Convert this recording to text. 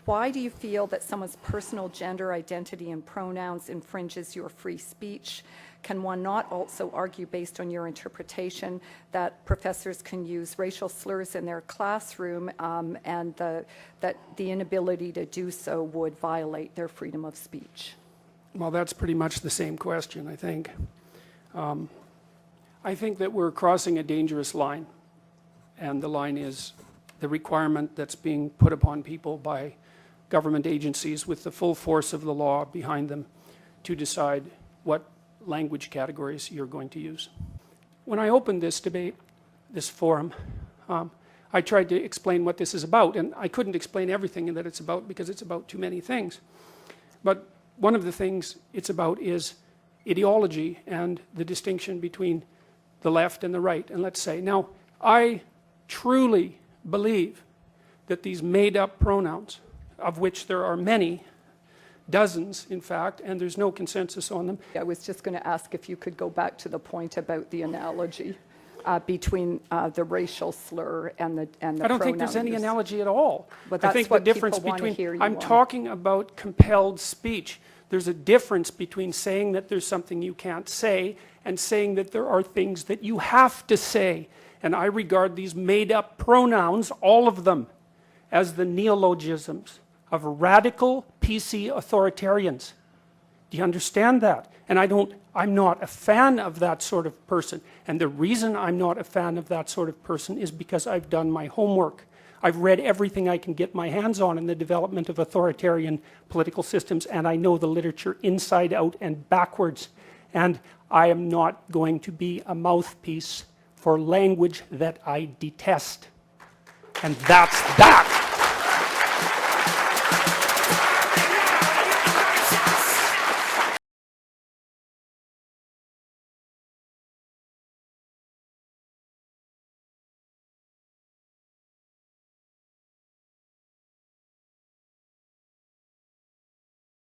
why do you feel that someone's personal gender identity and pronouns infringes your free speech? Can one not also argue, based on your interpretation, that professors can use racial slurs in their classroom and that the inability to do so would violate their freedom of speech? Well, that's pretty much the same question, I think. I think that we're crossing a dangerous line, and the line is the requirement that's being put upon people by government agencies with the full force of the law behind them to decide what language categories you're going to use. When I opened this debate, this forum, I tried to explain what this is about, and I couldn't explain everything that it's about because it's about too many things. But one of the things it's about is ideology and the distinction between the left and the right. And let's say, now, I truly believe that these made-up pronouns, of which there are many, dozens, in fact, and there's no consensus on them. I was just going to ask if you could go back to the point about the analogy between the racial slur and the I don't think there's any analogy at all. But I that's think what the difference people want to hear between, you I'm on. talking about compelled speech. There's a difference between saying that there's something you can't say and saying that there are things that you have to say. And I regard these made-up pronouns, all of them, as the neologisms of radical PC authoritarians. Do you understand that? And I'm not a fan of that sort of person. And the reason I'm not a fan of that sort of person is because I've done my homework. I've read everything I can get my hands on in the development of authoritarian political systems, and I know the literature inside out and backwards. And I am not going to be a mouthpiece for language that I detest. And that's that.